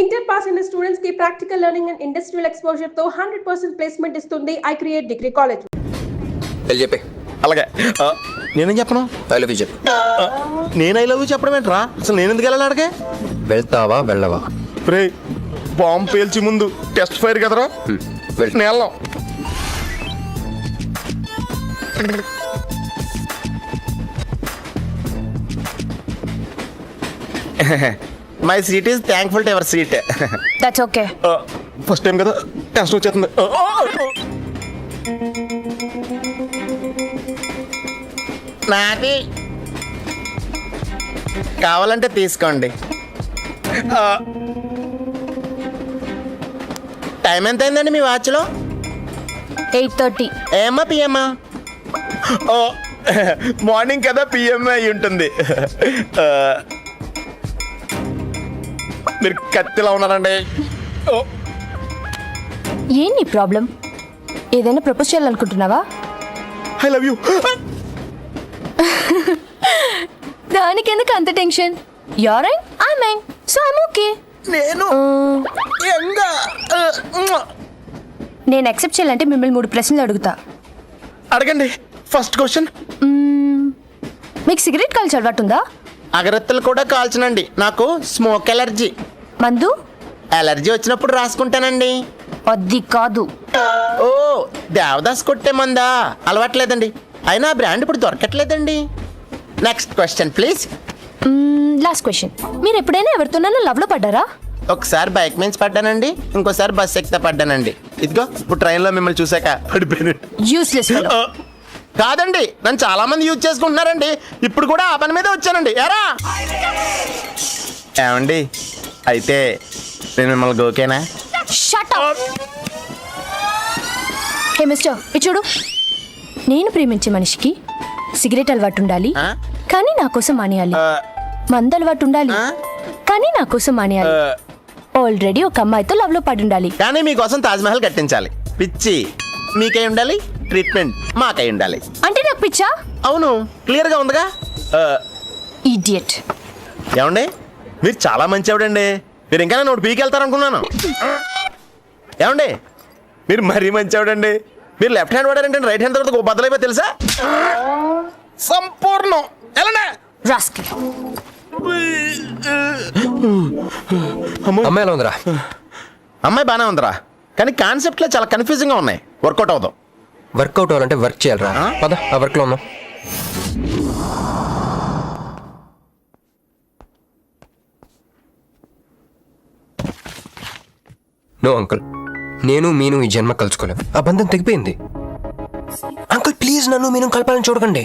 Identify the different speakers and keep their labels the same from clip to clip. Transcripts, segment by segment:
Speaker 1: Inter pass అయిన students కి practical learning and industrial exposure తో 100% ప్లేస్మెంట్ ఇస్తుంది ఐ క్రియేట్ డిగ్రీ కాలేజ్.
Speaker 2: చెప్పే
Speaker 3: అలాగే నేనేం చెప్పను?
Speaker 2: ఐ లవ్ యూ చెప్పు.
Speaker 3: నేను ఐ లవ్ యూ చెప్పడం ఏంట్రా? అసలు నేను ఎందుకు వెళ్ళాలి అడిగే?
Speaker 2: వెళ్తావా వెళ్ళవా?
Speaker 3: రే బాంబు పేల్చి ముందు టెస్ట్ ఫైర్ కదరా, నేను వెళ్ళాం. My seat is thankful to ever seat.
Speaker 4: That's okay.
Speaker 3: First time కదా టెస్ట్ వచ్చేస్తుంది. నాది కావాలంటే తీసుకోండి. టైం ఎంత అయిందండి మీ వాచ్లో?
Speaker 4: 8:30.
Speaker 3: ఏమ్మా పిఎమ్మా? మార్నింగ్ కదా పిఎం అయి ఉంటుంది. మీరు కత్తిలా ఉన్నారండి.
Speaker 4: ఏంటి ప్రాబ్లం? ఏదైనా ప్రపోజ్ చేయాలనుకుంటున్నావా?
Speaker 3: I love you.
Speaker 4: దానికి ఎందుకు అంత tension? You're right, I mine, so I'm okay.
Speaker 3: నేను
Speaker 4: నేను యాక్సెప్ట్ చేయాలంటే మిమ్మల్ని 3 ప్రశ్నలు అడుగుతా.
Speaker 3: అడగండి. ఫస్ట్ క్వశ్చన్,
Speaker 4: మీకు సిగరెట్ కాల్చి అలవాటు ఉందా?
Speaker 3: అగరత్తులు కూడా కాల్చనండి, నాకు స్మోక్ ఎలర్జీ.
Speaker 4: మందు?
Speaker 3: ఎలర్జీ వచ్చినప్పుడు రాసుకుంటానండి.
Speaker 4: అది కాదు.
Speaker 3: ఓ దేవదాస్ కొట్టే మందా? అలవాట్లేదండి, అయినా బ్రాండ్ ఇప్పుడు దొరకట్లేదండి. Next question please.
Speaker 4: Last question, మీరు ఎప్పుడైనా ఎవరితోనైనా లవ్లో పడ్డారా?
Speaker 3: ఒకసారి బైక్ మీద పడ్డానండి, ఇంకోసారి బస్ ఎక్కితే పడ్డానండి. ఇదిగో ఇప్పుడు ట్రైన్లో మిమ్మల్ని చూసాక పడిపోయాను.
Speaker 4: యూస్లెస్.
Speaker 3: కాదండి, నన్ను చాలా మంది యూజ్ చేసుకుంటున్నారండి. ఇప్పుడు కూడా ఆ పని మీద వచ్చానండి. ఎరా ఏమండి, అయితే నేను మిమ్మల్ని గోకేనా?
Speaker 4: Shut up. హే మిస్టర్, ఇది చూడు. నేను ప్రేమించే మనిషికి సిగరెట్ అలవాటు ఉండాలి, కానీ నా కోసం మానేయాలి. మందు అలవాటు ఉండాలి, కానీ నా కోసం మానేయాలి. ఆల్రెడీ ఒక అమ్మాయితో లవ్ లో పడి ఉండాలి,
Speaker 3: కానీ మీకోసం తాజ్మహల్ కట్టించాలి. పిచ్చి మీకై ఉండాలి, ట్రీట్మెంట్ మాకై ఉండాలి.
Speaker 4: అంటే నాకు పిచ్చా?
Speaker 3: అవును, క్లియర్ గా ఉందిగా.
Speaker 4: ఇడియట్.
Speaker 3: ఏమండి, మీరు చాలా మంచివాడండి. మీరు ఇంకా నన్ను పీకెళ్తారనుకున్నాను. ఏమండి, మీరు మరీ మంచివాడండి. మీరు లెఫ్ట్ హ్యాండ్ వాడారంటే రైట్ హ్యాండ్ తర్వాత బద్దలైపోయి తెలుసా? సంపూర్ణం. ఎలానే
Speaker 4: రాస్కెల్.
Speaker 2: అమ్మాయి ఎలా ఉందిరా?
Speaker 3: అమ్మాయి బాగానే ఉందిరా, కానీ కాన్సెప్ట్లో చాలా కన్ఫ్యూజింగ్గా ఉన్నాయి. వర్కౌట్ అవుదాం.
Speaker 2: వర్కౌట్ అవ్వాలంటే వర్క్ చేయాలరా. పద ఆ వర్క్లో ఉన్నాం. నో అంకుల్, నేను మీను ఈ జన్మ కలుసుకోలేం. ఆ బంధం తెగిపోయింది. అంకుల్ ప్లీజ్ నన్ను మీను కలపాలని చూడకండి.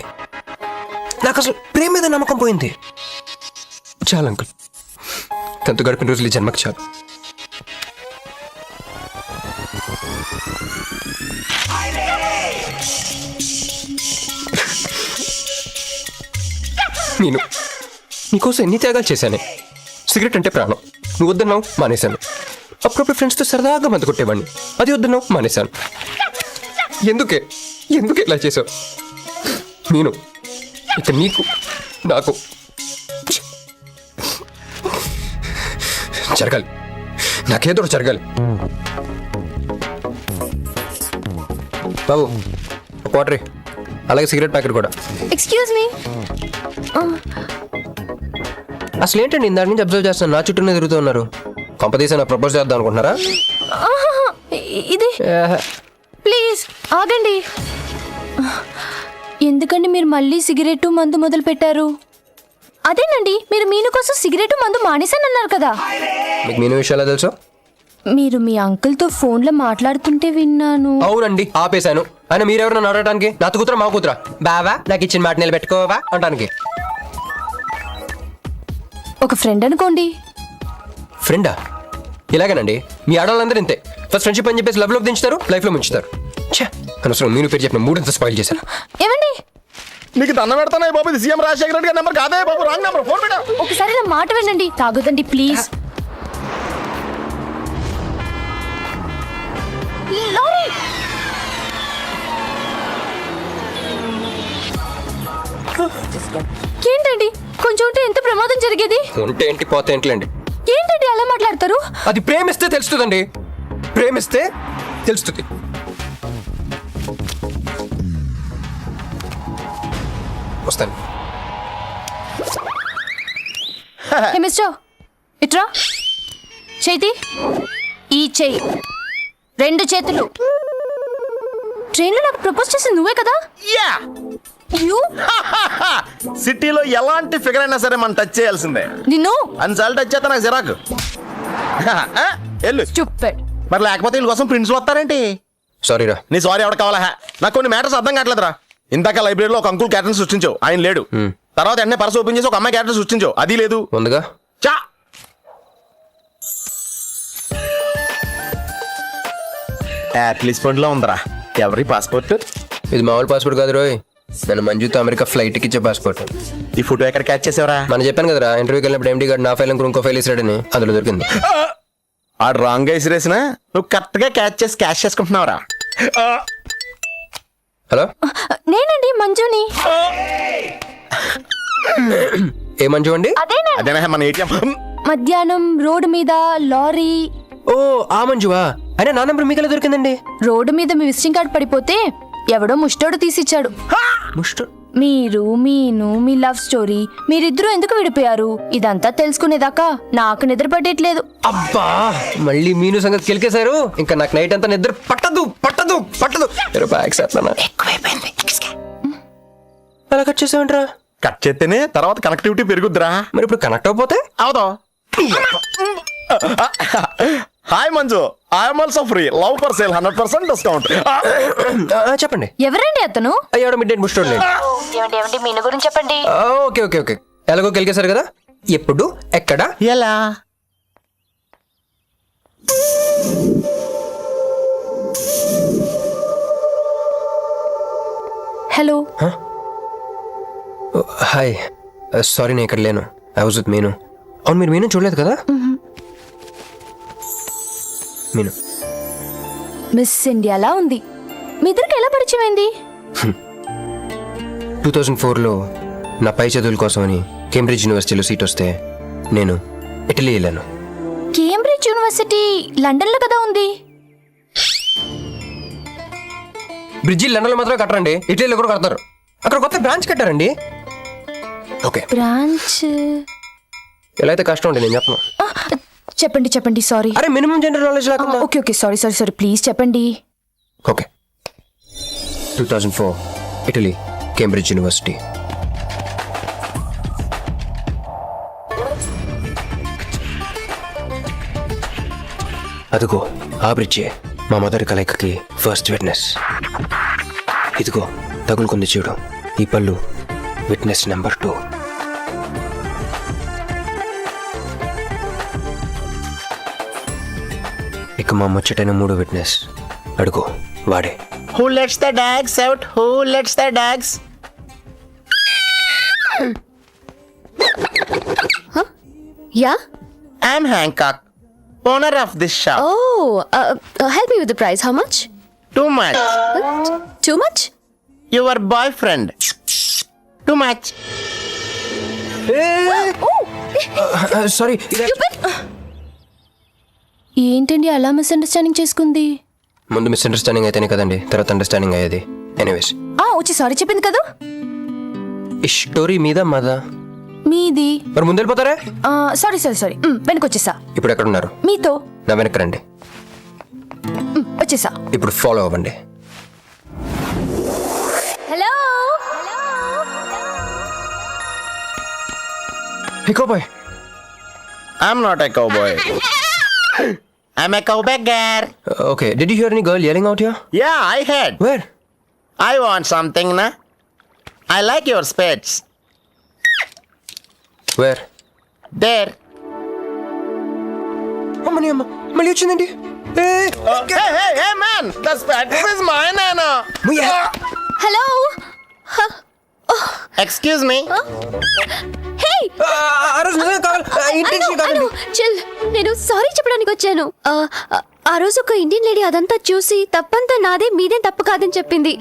Speaker 2: నాకు అసలు ప్రేమ మీద నమ్మకం పోయింది. చాలు అంకుల్, తనతో గడిపిన రోజులు ఈ జన్మకు చాలు. నేను నీకోసం ఎన్ని త్యాగాలు చేశానే. సిగరెట్ అంటే ప్రాణం, నువ్వు వద్దన్నావు మానేశాను. అప్పుడప్పుడు ఫ్రెండ్స్తో సరదాగా మందు కొట్టేవాడిని, అది వద్దన్నావు మానేశాను. ఎందుకే ఇలా చేసావు? నేను ఇక నీకు నాకు జరగాలి, నాకేదో జరగాలి. బాబు ఒక వాటర్, అలాగే సిగరెట్ ప్యాకెట్ కూడా.
Speaker 4: Excuse me.
Speaker 2: అసలు ఏంటండి ఇందాక నుంచి అబ్జర్వ్ చేస్తాను, నా చుట్టూనే తిరుగుతూ ఉన్నారు. కొంపదీసా నా ప్రపోజ్ చేద్దాం అనుకుంటున్నారా?
Speaker 4: ఇది ప్లీజ్ ఆగండి. ఎందుకండి మీరు మళ్ళీ సిగరెట్ మందు మొదలు పెట్టారు? అదేనండి, మీరు మీను కోసం సిగరెట్ మందు మానేశానన్నారు కదా.
Speaker 2: మీకు మీను విషయాలు తెలుసు?
Speaker 4: మీరు మీ అంకుల్తో ఫోన్లో మాట్లాడుతుంటే విన్నాను.
Speaker 2: అవునండి, ఆపేశాను. ఆయన మీరెవరన్నా అడగటానికి? నా కూతురా మా కూతురా? బావా నాకు ఇచ్చిన మాట నిలబెట్టుకోవా అంటానికి.
Speaker 4: ఒక ఫ్రెండ్ అనుకోండి.
Speaker 2: ఫ్రెండా? ఇలాగేనండి, మీ ఆడవాళ్ళందరూ ఇంతే. ఫస్ట్ ఫ్రెండ్షిప్ అని చెప్పేసి లవ్లో దించుతారు, లైఫ్లో ముంచుతారు. అనవసరం మీను పేరు చెప్పిన మూడంతా స్పాయిల్ చేశారు.
Speaker 4: ఏమండి,
Speaker 3: నీకు దండం పెడతానే బాబు, ఇది సీఎం రాజశేఖర రెడ్డి గారి నెంబర్ కాదే బాబు, రాంగ్ నెంబర్. ఫోన్ పెట్టా.
Speaker 4: ఒకసారి నా మాట వినండి. తాగుదండి ప్లీజ్. లారీ. ఏంటండి కొంచెం ఉంటే ఎంత ప్రమాదం జరిగేది.
Speaker 2: ఉంటే ఏంటి పోతే ఏంటిలేండి.
Speaker 4: ఏంటండి అలా అలా మాట్లాడతారు?
Speaker 2: అది ప్రేమిస్తే తెలుస్తుందండి, ప్రేమిస్తే తెలుస్తుంది. వస్తాను.
Speaker 4: హే మిస్టర్, ఇట్రా. చేతి ఈ చెయ్యి, 2 చేతులు. ట్రైన్లో నాకు ప్రపోజ్ చేసింది నువ్వే కదా?
Speaker 3: యా
Speaker 4: యూ
Speaker 3: సిటీలో ఎలాంటి ఫిగర్ అయినా సరే మనం టచ్ చేయాల్సిందే.
Speaker 4: నిన్ను
Speaker 3: అన్నిసార్లు టచ్ చేస్తా నాకు చిరాకు. వెళ్ళు.
Speaker 4: స్టూపిడ్.
Speaker 3: మరి లేకపోతే వీళ్ళ కోసం ప్రిన్సిపల్ వస్తారేంటి?
Speaker 2: సారీరా.
Speaker 3: నీ సారీ ఎవడ కావాలా? నాకు కొన్ని మ్యాటర్స్ అర్థం కావట్లేదురా. ఇందాక లైబ్రరీలో ఒక అంకుల్ క్యారెక్టర్ సృష్టించావు, ఆయన లేడు. తర్వాత ఎన్నే పర్స్ ఓపెన్ చేసి ఒక అమ్మాయి క్యారెక్టర్ సృష్టించావు, అది లేదు.
Speaker 2: ముందుగా
Speaker 3: చా యాట్లీస్ పండ్లో ఉందరా. ఎవరి పాస్పోర్ట్?
Speaker 2: ఇది మామూలు పాస్పోర్ట్ కాదు రోయ్, నన్ను మంజుతో అమెరికా ఫ్లైట్కి ఇచ్చే పాస్పోర్ట్.
Speaker 3: ఈ ఫోటో ఎక్కడ క్యాచ్ చేసావరా?
Speaker 2: మనం చెప్పాను కదరా, ఇంటర్వ్యూకి వెళ్ళినప్పుడు ఎండి గారు నా ఫైల్ ఇంకో ఫైల్ ఇస్తాడని, అందులో దొరికింది.
Speaker 3: ఆడు రాంగ్ గా ఇసిరేసిన నువ్వు కరెక్ట్ గా క్యాచ్ చేసి క్యాష్ చేసుకుంటున్నావురా.
Speaker 2: హలో,
Speaker 4: నేనండి మంజుని.
Speaker 2: ఏ మంజు అండి?
Speaker 3: అదేనా మన ఏటీఎం?
Speaker 4: మధ్యాహ్నం రోడ్డు మీద లారీ.
Speaker 2: ఓ ఆ మంజువా? అయినా నా నెంబర్ మీకెలా దొరికిందండి?
Speaker 4: రోడ్డు మీద మీ విజిటింగ్ కార్డ్ పడిపోతే ఎవడో ముష్టోడు తీసిచ్చాడు.
Speaker 2: ముష్ట
Speaker 4: మీరు, మీను, మీ లవ్ స్టోరీ, మీరిద్దరూ ఎందుకు విడిపోయారు ఇదంతా తెలుసుకునేదాకా నాకు నిద్ర పట్టేట్లేదు.
Speaker 2: అబ్బా, మళ్ళీ మీను సంగతి కెలికేశారు. ఇంకా నాకు నైట్ అంతా నిద్ర పట్టదు పట్టదు పట్టదు. ఎక్కువైపోయింది. అలా కట్ చేసామంటారా?
Speaker 3: కట్ చేస్తేనే తర్వాత కనెక్టివిటీ పెరుగుద్దిరా.
Speaker 2: మరి ఇప్పుడు కనెక్ట్ అయిపోతే
Speaker 3: అవుదా? Hi Manju, I'm also free. Love for sale 100% discount.
Speaker 2: చెప్పండి.
Speaker 4: ఎవరండి అతను?
Speaker 2: అయ్యాడ మిడ్ నైట్ ముస్టోడ్
Speaker 4: ఏమండి మీను గురించి చెప్పండి.
Speaker 2: ఓకే ఓకే ఓకే, ఎలాగో కెలికేశారు కదా, ఎప్పుడు ఎక్కడ
Speaker 3: ఎలా?
Speaker 4: హలో.
Speaker 2: హాయ్, సారీ నేను ఇక్కడ లేను. ఐ వాజ్ విత్ మీను. అవును, మీరు మీను చూడలేదు కదా? మీను
Speaker 4: మిస్ ఇండియాలా ఉంది. మీ ఇద్దరికి ఎలా పరిచయం అయింది?
Speaker 2: 2004లో నా పై చదువుల కోసమని కేంబ్రిడ్జ్ యూనివర్సిటీలో సీట్ వస్తే నేను ఇటలీ వెళ్ళాను.
Speaker 4: కేంబ్రిడ్జ్ యూనివర్సిటీ లండన్ లో కదా ఉంది.
Speaker 2: బ్రిడ్జి లండన్లో మాత్రమే కట్టరండి, ఇటలీలో కూడా కడతారు. అక్కడ కొత్త బ్రాంచ్ కట్టారండి. ఓకే,
Speaker 4: బ్రాంచ్
Speaker 2: ఎలా అయితే కష్టం అండి, నేను చెప్పను.
Speaker 4: చెప్పండి చెప్పండి. సారీ.
Speaker 2: అరే మినిమం జనరల్ నాలెడ్జ్ లేకుండా.
Speaker 4: Okay okay, sorry sorry sorry, please చెప్పండి.
Speaker 2: Okay, 2004 Italy, Cambridge university. అదిగో ఆ బ్రిడ్జే మా మదర్ కలయికకి ఫస్ట్ విట్నెస్. ఇదిగో తగులుకుంది చూడు ఈ పళ్ళు, విట్నెస్ నెంబర్ 2. ఇక మా ముచ్చటైన 3 విట్నెస్, అడుగు వాడే.
Speaker 3: Who lets the dogs out? Who lets the dogs?
Speaker 5: Yeah?
Speaker 3: I'm Hancock, owner of this shop.
Speaker 5: Oh, help me with the price. How much?
Speaker 3: Too much.
Speaker 5: Too much?
Speaker 3: Your boyfriend. Too much.
Speaker 2: Sorry.
Speaker 4: ఏంటండి అలా misunderstanding చేసుకుంది?
Speaker 2: ముందు misunderstanding అయితేనే కదండి తర్వాత understanding అయ్యేది. Anyways,
Speaker 4: వచ్చి sorry చెప్పింది కదా.
Speaker 2: ఈ స్టోరీ మీద మాదా?
Speaker 4: మీది.
Speaker 2: మరి ముందు వెళ్ళిపోతారా?
Speaker 4: సారీ సారీ సారీ, వెనకొచ్చేసా.
Speaker 2: ఇప్పుడు ఎక్కడ ఉన్నారు?
Speaker 4: మీతో.
Speaker 2: నా వెనక్కి రండి.
Speaker 4: వచ్చేసా.
Speaker 2: ఇప్పుడు ఫాలో అవ్వండి.
Speaker 4: Hello.
Speaker 2: Bye.
Speaker 3: I'm not a cowboy. I'm a cowbagger.
Speaker 2: Okay, did you hear any girl yelling out here?
Speaker 3: Yeah, I heard.
Speaker 2: Where?
Speaker 3: I want something, na? I like your spades.
Speaker 2: Where?
Speaker 3: There.
Speaker 2: అమ్మని అమ్మ, మళ్ళీ వచ్చిందండి.
Speaker 3: Hey, man! The spades is mine, Anna.
Speaker 5: Hello?
Speaker 3: Excuse me.
Speaker 5: Hey! Chill, నేను sorry చెప్పడానికి వచ్చాను. ఆ రోజు ఒక ఇండియన్ లేడీ అదంతా చూసి తప్పంతా నాదే, మీదేం తప్పు కాదని చెప్పింది.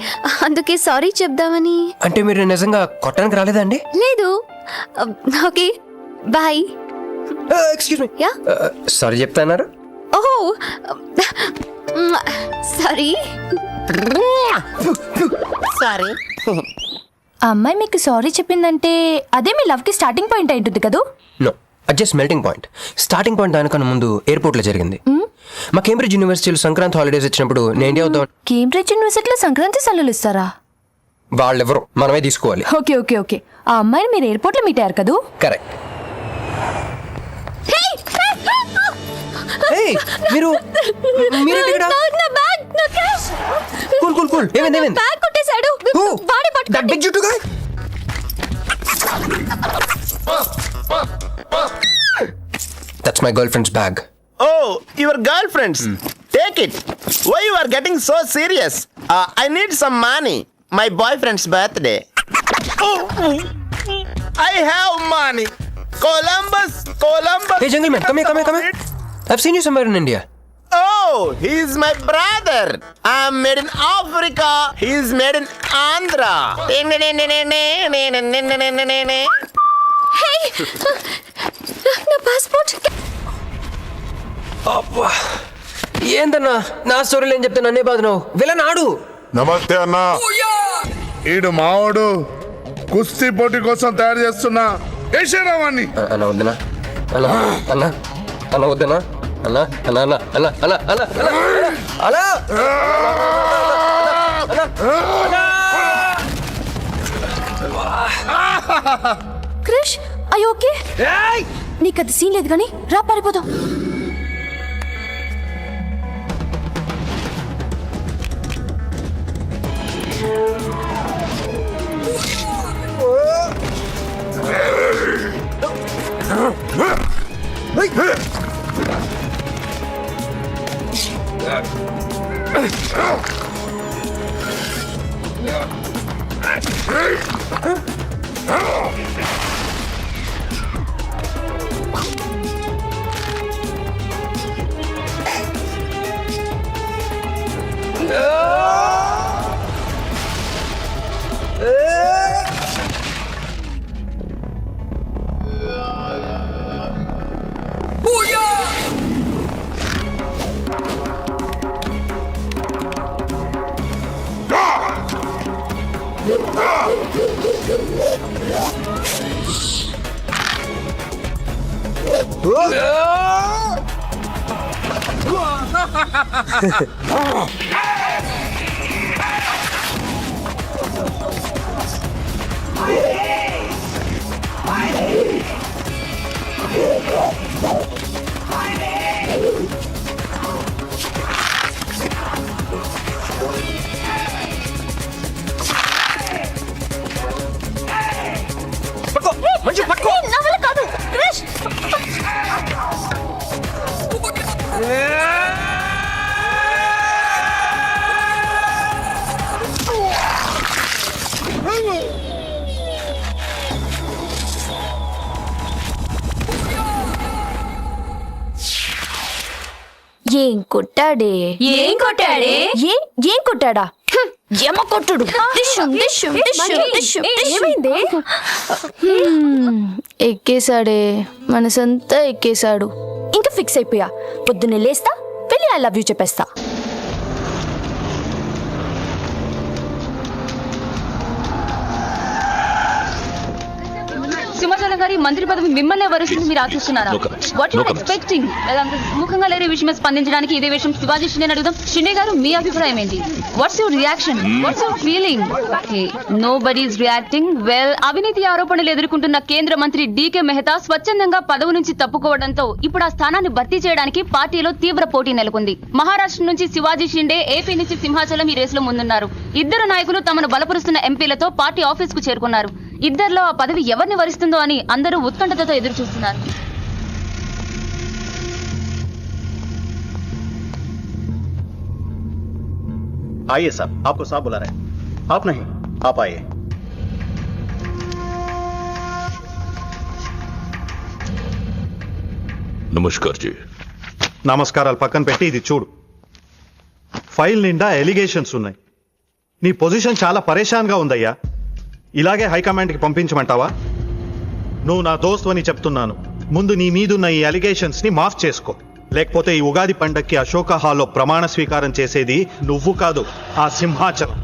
Speaker 5: అందుకే సారీ చెప్దామని.
Speaker 2: అంటే మీరు నిజంగా కొట్టడానికి రాలేదా అండి?
Speaker 5: లేదు. Okay, bye.
Speaker 2: Excuse me.
Speaker 5: Yeah?
Speaker 2: Sorry చెప్తాన్నారు.
Speaker 5: ఓహో సారీ.
Speaker 3: సారీ.
Speaker 4: ఆ అమ్మాయి మీకు సారీ చెప్పిందంటే అదే మీ లవ్కి స్టార్టింగ్ పాయింట్ అయి ఉంటుంది కదా?
Speaker 2: నో, అది just melting point. Starting point దానికన్నా ముందు ఎయిర్పోర్ట్లో జరిగింది. మా కేంబ్రిడ్జ్ యూనివర్సిటీలో సంక్రాంతి హాలిడేస్ వచ్చినప్పుడు నేను ఇండియా వద్దాం.
Speaker 4: కేంబ్రిడ్జ్ యూనివర్సిటీలో సంక్రాంతి సెలవులు ఇస్తారా?
Speaker 2: వాళ్ళెవరో మనమే తీసుకోవాలి.
Speaker 4: Okay okay okay. ఆ అమ్మాయిని మీరు ఎయిర్పోర్ట్లో మీట్ అయ్యారు కదా?
Speaker 2: కరెక్ట్. మీరు మీరేంటి ఇక్కడ? Cool cool cool. ఏమైంది?
Speaker 5: బ్యాగ్ కొట్టేశాడు. వాడే పట్టుకోండి.
Speaker 2: That big juttu guy? That's my girlfriend's bag.
Speaker 3: Oh, your girlfriends. Take it. Why you are getting so serious? I need some money. My boyfriend's birthday. Oh, I have money. Columbus.
Speaker 2: Hey, jungle man, come here. I've seen you somewhere in India.
Speaker 3: Oh, he is my brother. I'm made in Africa. He is made in Andhra.
Speaker 5: Hey, నా passport.
Speaker 2: అబ్బా, ఏందన్నా నా స్టోరీలు ఏం చెప్తే నన్నే బాధనావు? Villain ఆడు.
Speaker 6: నమస్తే అన్నా. ఈడు మావాడు కుస్తీ పోటీ కోసం తయారు చేస్తున్నా యశరావాణ్ణి.
Speaker 2: అన్న వద్దనా? అన్న వద్దనా? అలా
Speaker 4: క్రిష్ అయ్యో ఓకే, నీకు అది సీన్ లేదు కానీ రా పారిపోదాం. ఏం కొట్టాడే?
Speaker 5: ఏం కొట్టాడే?
Speaker 4: ఏం కొట్టాడా? ఏమ కొట్టుడు. ఏమైంది? ఎక్కేశాడే, మనసంతా ఎక్కేశాడు. ఇంకా ఫిక్స్ అయిపోయా, పొద్దున్నే లేస్తా, వెళ్ళి ఐ లవ్ యూ చెప్పేస్తా.
Speaker 7: సింహాచలం గారి మంత్రి పదవి మిమ్మల్ని వరుసని మీరు ఆశిస్తున్నారా? What you expecting? ముఖంగా లేరే విషయమే స్పందించడానికి ఇదే విషయం శివాజీ షిండే అడుగుదాం. షిండే గారు, మీ అభిప్రాయం ఏంటి? What's your reaction? What's your feeling? Nobody is reacting. Well, అవినీతి ఆరోపణలు ఎదుర్కొంటున్న కేంద్ర మంత్రి డీకే మెహతా స్వచ్ఛందంగా పదవి నుంచి తప్పుకోవడంతో ఇప్పుడు ఆ స్థానాన్ని భర్తీ చేయడానికి పార్టీలో తీవ్ర పోటీ నెలకొంది. మహారాష్ట్ర నుంచి శివాజీ షిండే, ఏపీ నుంచి సింహాచలం ఈ రేసులో ముందున్నారు. ఇద్దరు నాయకులు తమను బలపరుస్తున్న ఎంపీలతో పార్టీ ఆఫీస్ కు చేరుకున్నారు. ఇద్దరిలో ఆ పదవి ఎవరిని వరిస్తుందో అని అందరూ ఉత్కంఠతతో ఎదురు చూస్తున్నారు.
Speaker 8: आइए साहब, आपको साहब बुला रहे हैं. आप नहीं, आप आइए.
Speaker 9: నమస్కార్ జీ.
Speaker 8: నమస్కారాలు పక్కన పెట్టి ఇది చూడు. ఫైల్ నిండా ఎలిగేషన్స్ ఉన్నాయి. నీ పొజిషన్ చాలా పరేషాన్గా ఉందయ్యా. ఇలాగే హైకమాండ్కి పంపించమంటావా? నువ్వు నా దోస్తు అని చెప్తున్నాను. ముందు నీ మీదున్న ఈ అలిగేషన్స్ ని మాఫ్ చేసుకో, లేకపోతే ఈ ఉగాది పండక్కి అశోక హాల్లో ప్రమాణ స్వీకారం చేసేది నువ్వు కాదు, ఆ సింహాచలం.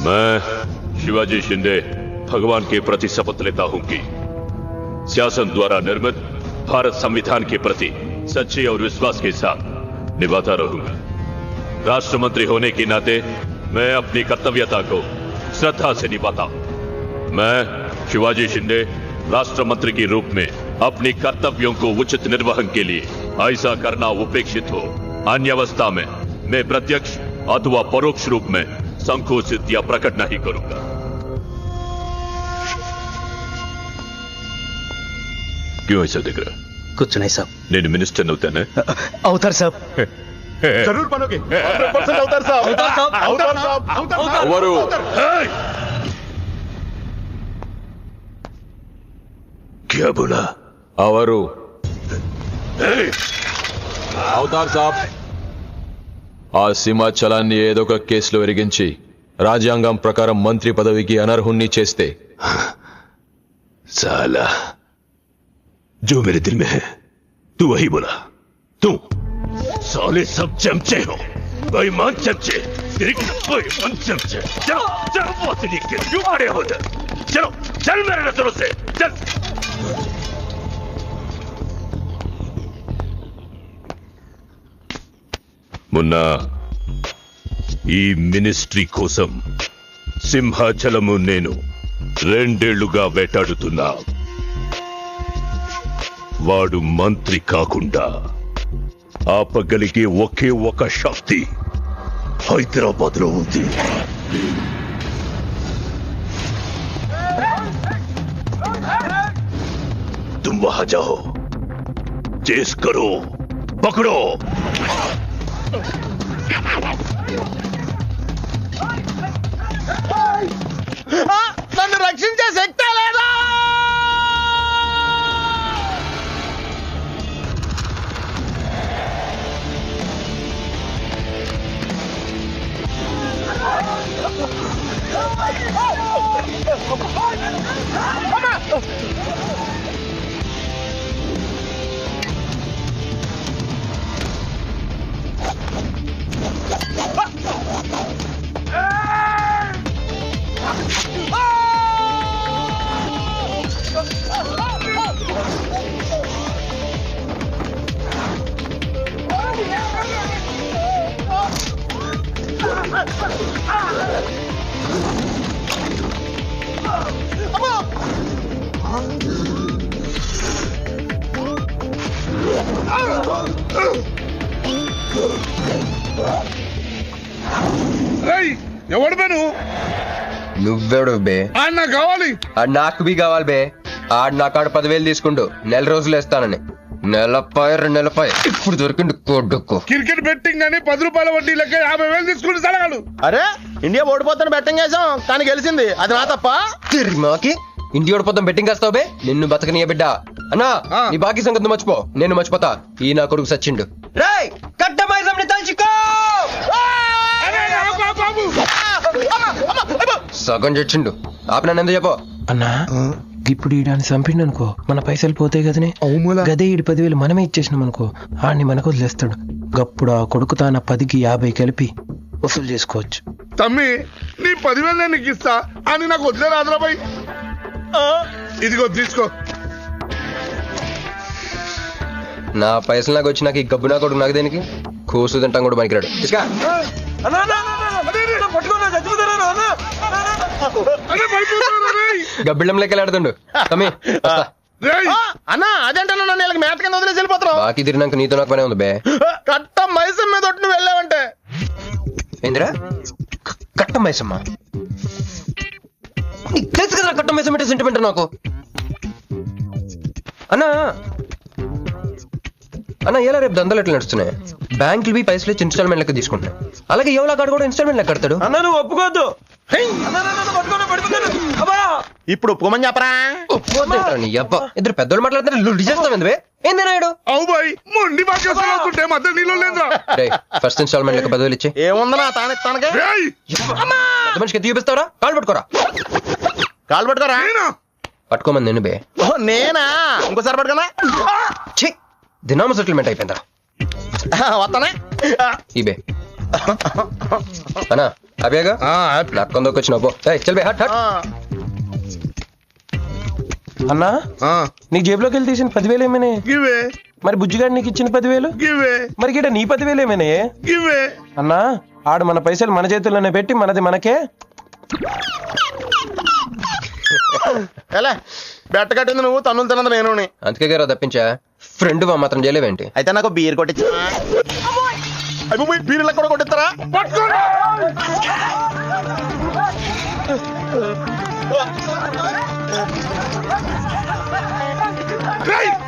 Speaker 9: मैं शिवाजी शिंदे भगवान के प्रति शपथ लेता हूं कि शासन द्वारा निर्मित भारत संविधान के प्रति सच्चे और विश्वास के साथ निभाता रहूंगा। राष्ट्र मंत्री होने के नाते मैं अपनी कर्तव्यता को श्रद्धा से निभाता हूं। मैं शिवाजी शिंदे राष्ट्र मंत्री के रूप में अपनी कर्तव्यों को उचित निर्वहन के लिए ऐसा करना उपेक्षित हो अन्य अवस्था में मैं प्रत्यक्ष अथवा परोक्ष रूप में संकोचित या प्रकट नहीं करूंगा। क्यों ऐसा दिख रहा?
Speaker 10: कुछ नहीं साहब।
Speaker 9: నేను మినిస్టర్ అవుతానే?
Speaker 10: అవుతారు సాబ్।
Speaker 8: జరూర్ పనోగే 100% అవుతారు సాబ్। అవుతారు సాబ్।
Speaker 9: ఎవరు? क्या बोला? అవరు
Speaker 11: అవతార్ సాబ్, ఆ సింహాచలాన్ని ఏదో ఒక కేసులో ఎరిగించి రాజ్యాంగం ప్రకారం మంత్రి పదవికి అనర్హుణ్ణి చేస్తే
Speaker 9: साला जो मेरे दिल में है तू वही बोला। तू साले सब चमचे हो, बेईमान चमचे, बेईमान चमचे। चलो चलो बहुत लिख के क्यों खड़े हो? चलो चल मेरे नजरों से चल। मुन्ना, ఈ మినిస్ట్రీ కోసం సింహాచలము నేను 2 ఏళ్లుగా వేటాడుతున్నా. వాడు మంత్రి కాకుండా ఆపగలిగే ఒకే ఒక శక్తి హైదరాబాద్ లో ఉంది. तुम वहां जाओ, चेस करो, पकड़ो।
Speaker 3: నన్ను రక్షించే శక్తి లేదా?
Speaker 6: ఎవడు బే నువ్వు?
Speaker 2: నువ్వెవడు బే?
Speaker 6: ఆడు నాకు కావాలి.
Speaker 2: ఆడు నాకు బి కావాలి బే. ఆడు నా కాడ 10,000 తీసుకుంటూ 4 రోజులు వేస్తానని. నెలపై 2 నెలపై ఇప్పుడు దొరికిండు కొడుకు.
Speaker 6: క్రికెట్ బెట్టింగ్ అని 10 రూపాయల వడ్డీ లెక్క 50,000 తీసుకుని సలగాడు.
Speaker 3: అరే ఇండియా ఓడిపోతాను బెట్టింగ్ వేసాం కానీ గెలిచింది, అది నా తప్ప?
Speaker 2: మాకి ఇంటి ఓడిపోతాం బెట్టింగ్ వేస్తావు బే? నిన్ను బతకనియ బిడ్డ. అన్నా నీ బాకీ సంగతి మర్చిపో, నేను మర్చిపోతా. ఈ నా కొడుకు సచ్చిండు. రేయ్ కట్టమైజంని తలుచుకో. సగం చచ్చిండు. ఆపి నన్ను ఎందుకు చెప్పో అన్నా. ఇప్పుడు ఈడాన్ని చంపిండు అనుకో మన పైసలు పోతాయి కదనే. గదే 10,000 మనమే ఇచ్చేసినాం అనుకో ఆడిని మనకు వదిలేస్తాడు. గప్పుడు ఆ కొడుకు తాన 10కి 50 కలిపి వసూలు చేసుకోవచ్చు.
Speaker 6: తమ్మి నీ 10,000 నేను నీకు ఇస్తా అని నాకు వదిలే రాదురాబాయ్. ఇదిగో తీసుకో.
Speaker 2: నా పైసలు నాకు వచ్చి నాకు ఈ గబ్బు నా కొడుకు నాకు దేనికి? కూసు తింటాం కూడా పనికిరాడు. గబ్బిళ్ళం లెక్కలాడుతుండు.
Speaker 3: అన్నా అదేంటే నన్ను మేత కింద వదిలేసి వెళ్ళిపోతారు.
Speaker 2: బాకీ తిరిగినాక నీతో నాకు పనే ఉంది బే.
Speaker 3: కట్ట మైసం మీద నువ్వు వెళ్ళావంటే
Speaker 2: ఏందిరా కట్ట మైసమ్మా? నీకు తెలుసు కదా కట్ట మైసం అంటే సెంటిమెంట్ నాకు. అన్నా అన్న ఎలా రేపు దందాలు ఎట్లా నడుస్తున్నాయి? బ్యాంకులు పైసలు ఇచ్చి ఇన్స్టాల్మెంట్ లెక్క తీసుకుంటున్నాయి. అలాగే ఎవలా కాడు కూడా ఇన్స్టాల్మెంట్ లెక్క కడతాడు.
Speaker 3: అన్న నువ్వు ఒప్పుకోవద్దు. ఇప్పుడు ఒప్పుకోమని చెప్పరా?
Speaker 2: ఇద్దరు పెద్దోళ్ళు మాట్లాడుతున్నారు. ఏందన్నాడు? ఫస్ట్ ఇన్స్టాల్మెంట్ లెక్క 10,000 ఇచ్చి
Speaker 3: ఏముందనా తానెత్తానకే
Speaker 2: మనిషికి చూపిస్తావరా? కాళ్ళు పట్టుకోరా.
Speaker 3: కాళ్ళు పట్టుకోరా.
Speaker 2: పట్టుకోమని నేను బే.
Speaker 3: ఓ నేనా? ఇంకోసారి పట్టుకున్నా.
Speaker 2: ఛీ, దినామ సెటిల్మెంట్ అయిపోయిందా?
Speaker 3: వస్తానా?
Speaker 2: ఈ బే అన్నా అవేగా నాకు కొందరికి వచ్చిన పో. చల్ బే, హట్ హట్.
Speaker 10: అన్నా నీకు జేబులోకి వెళ్ళి తీసిన 10,000 ఏమైనా?
Speaker 6: గివే
Speaker 10: మరి బుజ్జిగాడు నీకు ఇచ్చిన 10,000?
Speaker 6: గివే
Speaker 10: మరి గిడ నీ 10,000 ఏమైనా?
Speaker 6: గివే
Speaker 10: అన్నా ఆడు మన పైసలు మన చేతుల్లోనే పెట్టి మనది మనకే.
Speaker 3: ఎలా బెట్ట కట్టింది నువ్వు, తన్నులు తిన్నది నేను.
Speaker 2: అందుకే గారు తప్పించా. ఫ్రెండ్ మాత్రం చేయలేవేంటి?
Speaker 3: అయితే నాకు బీర్ కొట్టించు. బీర్ ఇలా కూడా కొట్టిస్తారా?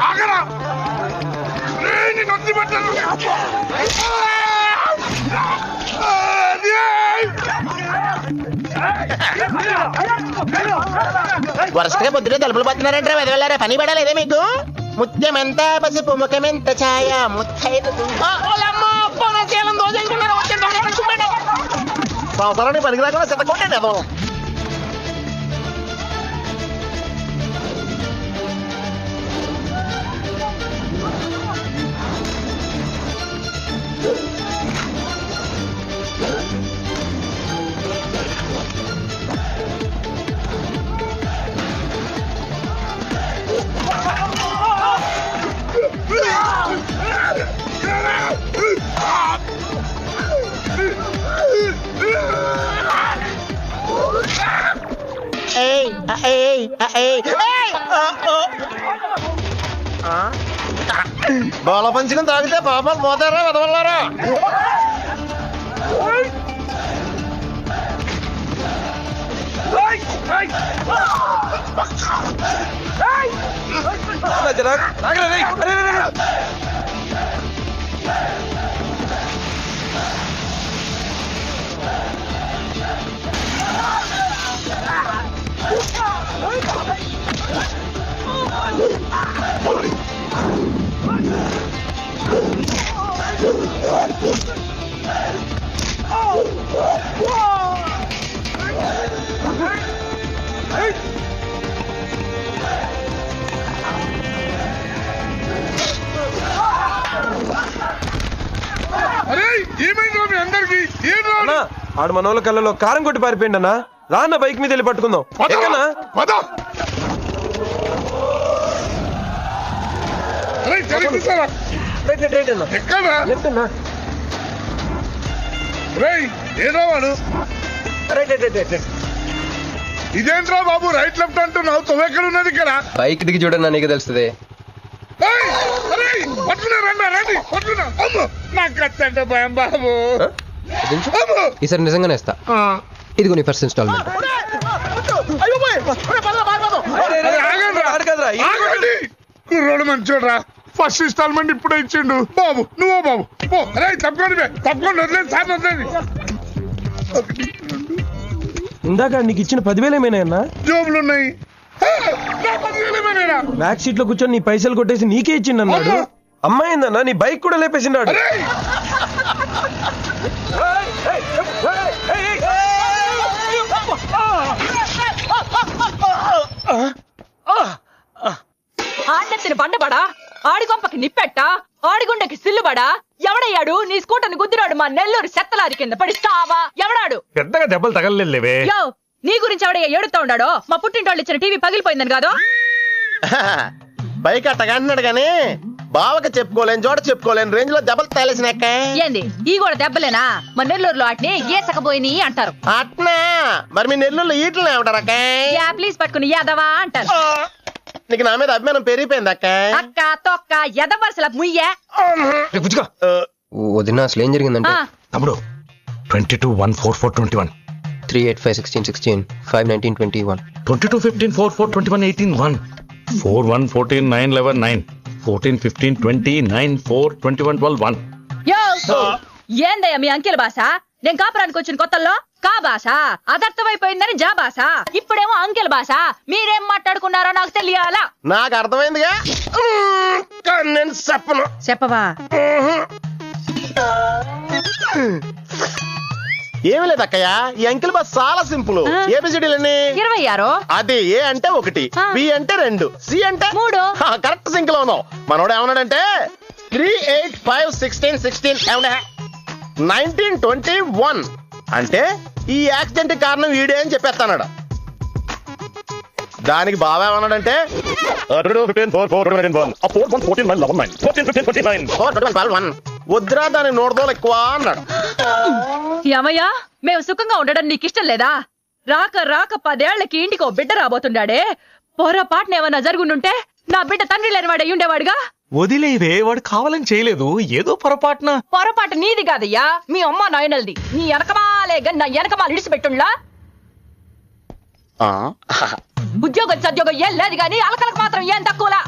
Speaker 6: ఆగరా నొచ్చి పెట్టాను.
Speaker 3: వరుసగా పొద్దునే తలుపులు పడుతున్నారంటే వెళ్ళారా? పని పడలేదే మీకు? ముత్యమెంత పసుపు ముఖమెంత ఛాయ ముత్తైదు సంవత్సరాన్ని పనికి రాకుండా చెత్తకొట్టండి అదో. బాల పంచుకుని తాగితే పాపాలు పోతారా వదవల్లారా?
Speaker 10: ఆడు మన వాళ్ళ కళ్ళలో కారం కొట్టి పారిపోయింది అన్న. రాన్న బైక్ మీద వెళ్ళి పట్టుకుందాం.
Speaker 6: ఏదో వాడు ఇదేంట్రా బాబు రైట్ లెఫ్ట్ అంటున్నావు? తొమ్మెక్కడ ఉన్నది ఇక్కడ?
Speaker 2: బైక్ దిగి చూడన్నా నీకు తెలుస్తుంది.
Speaker 6: భయం బాబు.
Speaker 2: ఈసారి నిజంగానే ఇస్తా. ఇదిగో నీ ఫస్ట్ ఇన్స్టాల్మెంట్.
Speaker 6: కుర్రోడు మంచోడ్రా. ఫస్ట్ ఇన్స్టాల్మెంట్ ఇప్పుడే ఇచ్చిండు బాబు. నువ్వు బాబు తప్పకుండా తప్పకుండా వదిలేదు సార్ వదిలేదు.
Speaker 10: ఇందాక నీకు ఇచ్చిన 10,000 ఏమైనా అన్నా?
Speaker 6: జోబులు ఉన్నాయి.
Speaker 10: బ్యాక్ సీట్ లో కూర్చొని నీ పైసలు కొట్టేసి నీకే ఇచ్చిండు అన్నాడు. అమ్మాయిందన్నా నీ బైక్ కూడా లేపేసిండాడు.
Speaker 12: ఆడెత్తిన బండబడా, ఆడి కొంపకి నిప్పెట్ట, ఆడిగుండకి సిల్లుబడా, ఎవడయ్యాడు నీ స్కూటర్ని గుద్దిరాడు మా నెల్లూరు చెత్తలారి కింద పడిస్తావా? ఎవడాడు?
Speaker 13: పెద్దగా దెబ్బలు తగలలేవే.
Speaker 12: యో నీ గురించి ఎవడయ్యా ఏడుతా ఉన్నాడో? మా పుట్టింటోళ్ళు ఇచ్చిన టీవీ పగిలిపోయిందని కాదు.
Speaker 3: బైక్ అట్టగంటున్నాడు గానీ బావకి చెప్పుకోలేని చోట చెప్పుకోలేని రేంజ్ లో దెబ్బలు తేలేసినాక.
Speaker 12: ఏంది ఈ కూడా దెబ్బలేనా? మా నెల్లూరులో వాటిని గీసకపోయిని అంటారు.
Speaker 3: అట్నా? మరి మీ నెల్లూరులో ఈటలు ఏమంటారు?
Speaker 12: ప్లీజ్ పట్టుకుని యాదవా అంటారు.
Speaker 3: నీకు నా మీద అభిమానం పెరిగిపోయింది అక్క.
Speaker 12: అక్క తొక్క ఎదవరుసల ముయ్యే.
Speaker 2: వదిన అసలు ఏం జరిగిందంటే
Speaker 13: తమ్ముడు 22-1-4-4-21
Speaker 2: 3-8-5-16-16 5-19-21
Speaker 13: 22-15-4-4-21-18 1 4-1-14-9-11-9 14-15-20-9-4-21-12 1.
Speaker 12: యో ఏందయ్యా మీ అంకెల భాష? నేను కాపురానికి వచ్చిన కొత్తల్లో కా భాష అదర్థమైపోయిందని జా భాష, ఇప్పుడేమో అంకెల భాష. మీరేం మాట్లాడుకున్నారో నాకు తెలియాలా?
Speaker 3: నాకు అర్థమైందిగా. నేను చెప్పను.
Speaker 12: చెప్పవా?
Speaker 3: ఏమి లేదు అక్కయ్య, ఈ అంకిల్ బాస్ చాలా సింపుల్. ఏబిసిడీలన్నీ
Speaker 12: 26.
Speaker 3: అది ఏ అంటే 1, బి అంటే 2, సి అంటే
Speaker 12: 3.
Speaker 3: కరెక్ట్ సింక్ లో ఉన్నావు. మనోడు ఏమన్నాడంటే 3, 8, 5, 16, 16 ఏమన్నా 19, 21 అంటే ఈ యాక్సిడెంట్ కారణం వీడే అని చెప్పేస్తాడు. దానికి బాబా ఏమన్నాడంటే వద్దురా దాని నోడదోలు ఎక్కువ అన్నాడు.
Speaker 12: ఏమయ్యా, మేము సుఖంగా ఉండడం నీకు ఇష్టం లేదా? రాక రాక 10 ఏళ్లకి ఇంటికి ఓ బిడ్డ రాబోతుండాడే. పొరపాటున ఏమన్నా జరుగుండుంటే నా బిడ్డ తండ్రి లేని వాడు అయ్యుండేవాడుగా.
Speaker 13: వదిలేవే, వాడు కావాలని చేయలేదు, ఏదో పొరపాటున.
Speaker 12: పొరపాటు నీది కాదయ్యా, మీ అమ్మ నాయనల్ది. నీ వెనకమాలే గన్న వెనకమాల ఇడిచిపెట్టుండ్లా. ఉద్యోగం సద్యోగం ఏం లేదు గాని అలకలకు మాత్రం ఏం తక్కువలా.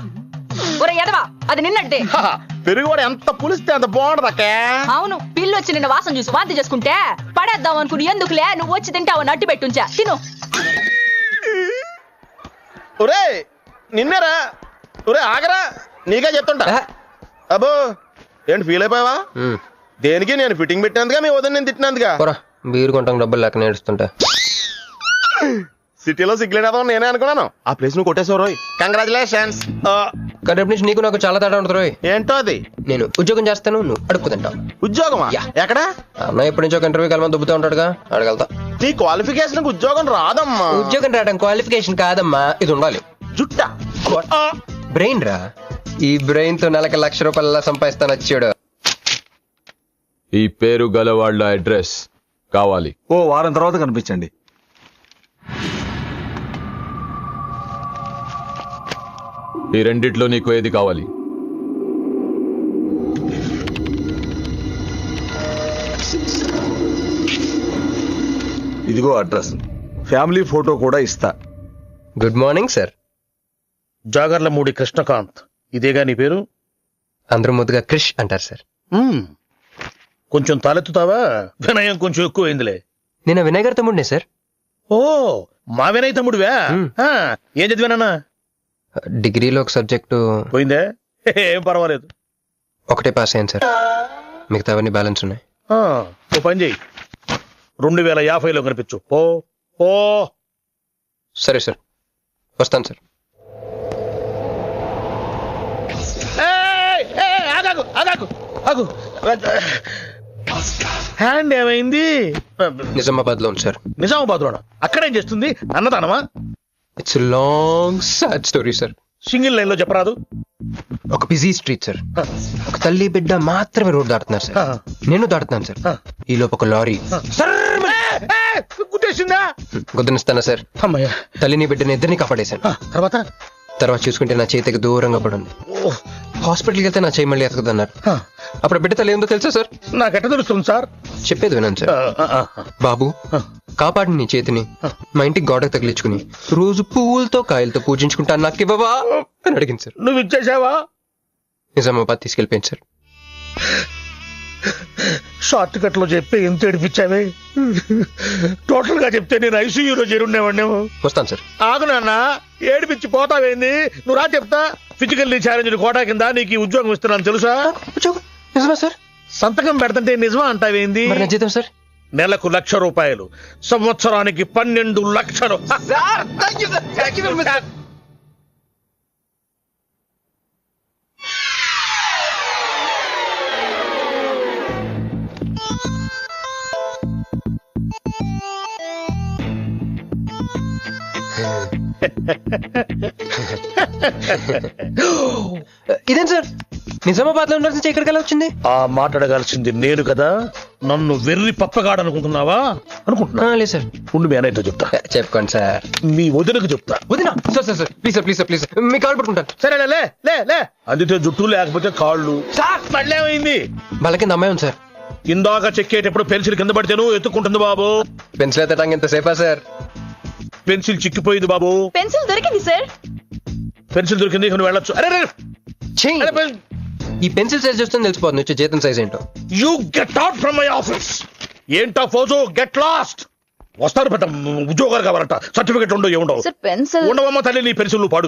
Speaker 12: ఒరే ఎదవా, అది నిన్నట్టే.
Speaker 3: పెరుగు కూడా ఎంత పులిస్తే అంత బాగుంటది అక్క.
Speaker 12: అవును, పిల్లి వచ్చి నిన్న వాసన చూసి వాంతి చేసుకుంటే పడేద్దాం అనుకుని ఎందుకులే నువ్వు వచ్చి తింటావని అట్టి పెట్టుంచా. తిను.
Speaker 3: ఒరే నిన్నరా, ఒరే ఆగరా, నీకే చెప్తుంటా. అబ్బో ఏంటి ఫీల్ అయిపోయావా? దేనికి? నేను ఫిట్టింగ్ పెట్టినందుగా, మీ వదిన నేను తిట్టినందుగా.
Speaker 2: బీరు కొంటాం డబ్బులు లెక్క నేడుస్తుంటా.
Speaker 3: సిటీలో సిగ్గులేదా నేనే అనుకున్నాను. ఆ ప్లేస్ నువ్వు కొట్టేసావు రోయ్, కంగ్రాచులేషన్స్.
Speaker 2: రేపు నుంచి నీకు నాకు చాలా తేడా ఉంటుంది రోయ్.
Speaker 3: ఏంటో అది?
Speaker 2: నేను ఉద్యోగం చేస్తాను, నువ్వు అడుక్కుతుంటావు.
Speaker 3: ఉద్యోగమా? ఎక్కడ?
Speaker 2: అన్న ఎప్పటి నుంచో ఇంటర్వ్యూకి వెళ్ళమని దుబ్బుతూ ఉంటాడుగా, అడగలుగుతా.
Speaker 3: నీ క్వాలిఫికేషన్ ఉద్యోగం రాదమ్మా.
Speaker 2: ఉద్యోగం రావడం క్వాలిఫికేషన్ కాదమ్మా, ఇది ఉండాలి.
Speaker 3: జుట్ట
Speaker 2: బ్రెయిన్ రా. ఈ బ్రెయిన్ తో నెలకి ₹1,00,000 సంపాదిస్తాను వచ్చాడు.
Speaker 11: ఈ పేరు గల వాళ్ళ అడ్రస్ కావాలి.
Speaker 14: ఓ వారం తర్వాత కనిపించండి.
Speaker 11: ఈ రెండిట్లో నీకు ఏది కావాలి?
Speaker 14: ఇదిగో అడ్రస్, ఫ్యామిలీ ఫోటో కూడా ఇస్తా.
Speaker 2: Good morning sir.
Speaker 15: Jagarlamudi Krishnakanth, ఇదేగా నీ పేరు?
Speaker 2: అందరూ ముద్దుగా క్రిష్ అంటారు సార్.
Speaker 15: కొంచెం తలెత్తుతావా? వినయం కొంచెం ఎక్కువైందిలే.
Speaker 2: నేను వినయ్ గారి తమ్ముడినే సార్.
Speaker 15: ఓ, మా వినయ్ తమ్ముడివా? ఏం చదివానన్నా?
Speaker 2: డిగ్రీలో ఒక సబ్జెక్టు
Speaker 15: పోయిందే. ఏం పర్వాలేదు,
Speaker 2: ఒకటే పాస్ అయ్యాను సార్. మిగతావన్నీ బ్యాలెన్స్ ఉన్నాయి.
Speaker 15: ఓ పని చెయ్యి, 2050లో కనిపించు. ఓ ఓ
Speaker 2: సరే సార్, వస్తాను సార్.
Speaker 15: హ్యాండ్ ఏమైంది?
Speaker 2: నిజామాబాద్ లో ఉంది సార్.
Speaker 15: నిజామాబాద్ లోనా? అక్కడేం చేస్తుంది? అన్నదానమా?
Speaker 2: It's long sad story sir.
Speaker 15: Single line లో చెప్పరాదు?
Speaker 2: ఒక బిజీ స్ట్రీట్ సార్. ఒక తల్లి బిడ్డ మాత్రమే రోడ్ దాటుతున్నారు సార్. నేను దాటుతున్నాను సార్. ఈ లోపు ఒక లారీ
Speaker 15: గుద్దేసిందా?
Speaker 2: గుద్దనిస్తానా సార్? తల్లిని బిడ్డని ఇద్దరిని కాపాడేశాను. తర్వాత చూసుకుంటే నా చేతికి దూరంగా పడుంది. హాస్పిటల్కి వెళ్తే నా చేయి మళ్ళీ ఎతకదన్నారు. అప్పుడు బిడ్డ తల్లి ఏందో తెలుసా సార్?
Speaker 15: నాకెట్ట తెలుస్తుంది సార్?
Speaker 2: చెప్పేది వినండి సార్. బాబు కాపాడి నీ చేతిని మా ఇంటికి గోడకు తగిలించుకుని రోజు పువ్వులతో కాయలతో పూజించుకుంటాను, నాకు ఇవ్వవా అని అడిగింది సార్.
Speaker 15: నువ్వు ఇచ్చేసావా?
Speaker 2: నిజామాబాద్ తీసుకెళ్ళిపోయింది సార్.
Speaker 15: షార్ట్ కట్ లో చెప్తే ఎంత ఏడిపించావే. టోటల్ గా చెప్తే నేను ఐసీయూలో చేరుండేవాడినేమో.
Speaker 2: వస్తాను సార్.
Speaker 15: ఆగు నాన్న, ఏడిపించి పోతావేంది? నువ్వు రా చెప్తా. ఫిజికల్లీ ఛాలెంజ్ కోటా కింద నీకు ఈ ఉద్యోగం ఇస్తున్నాను తెలుసా?
Speaker 2: నిజమా సార్?
Speaker 15: సంతకం పెడతంటే నిజమా అంటావేంది?
Speaker 2: జీతం సార్
Speaker 15: నెలకు ₹1,00,000, సంవత్సరానికి 12 లక్షలు.
Speaker 2: ఇదేం సార్, నిజామాబాద్ లో ఉండాల్సి ఎక్కడికి వచ్చింది?
Speaker 15: ఆ మాట్లాడగాల్సింది నేను కదా. నన్ను వెర్రి పప్పగాడనుకుంటున్నావా? అనుకుంటున్నా.
Speaker 2: లేదు సార్.
Speaker 15: ఉండి మీ అన్నయ్యతో చెప్తా.
Speaker 2: చెప్పుకోండి సార్.
Speaker 15: మీ వదినకు చెప్తా.
Speaker 2: వదినా? Sir sir sir please sir, please sir, please me call పట్టుకుంటాను.
Speaker 15: సరే లే లే లే. అందితే జుట్టు లేకపోతే కాళ్ళు. మళ్ళీ ఏమైంది?
Speaker 2: వాళ్ళ కింద అమ్మాయి ఉంది సార్.
Speaker 15: ఇందాక చెక్కేటప్పుడు పెన్సిల్ కింద పడితేను ఎత్తుకుంటుంది బాబు.
Speaker 2: పెన్సిల్ ఎత్తడానికి ఎంత సేపా సార్?
Speaker 15: పెన్సిల్ చిక్కిపోయింది బాబు.
Speaker 12: పెన్సిల్ దొరికింది సార్.
Speaker 15: పెన్సిల్ దొరికింది, నువ్వు వెళ్ళొచ్చు. అరే
Speaker 2: ఈ పెన్సిల్ సైజ్ చూస్తే తెలిసిపోతుంది వచ్చే జీతం సైజ్ ఏంటో.
Speaker 15: You get out from my office. ఏంటా ఫోజో, గెట్ లాస్ట్. వస్తారు పెద్ద ఉద్యోగాలు కావాలంట, సర్టిఫికెట్ ఉండవు, ఏముండవు.
Speaker 12: పెన్సిల్
Speaker 15: ఉండవమ్మ తల్లి, నీ పెన్సిల్ నువ్వు పాడుగా.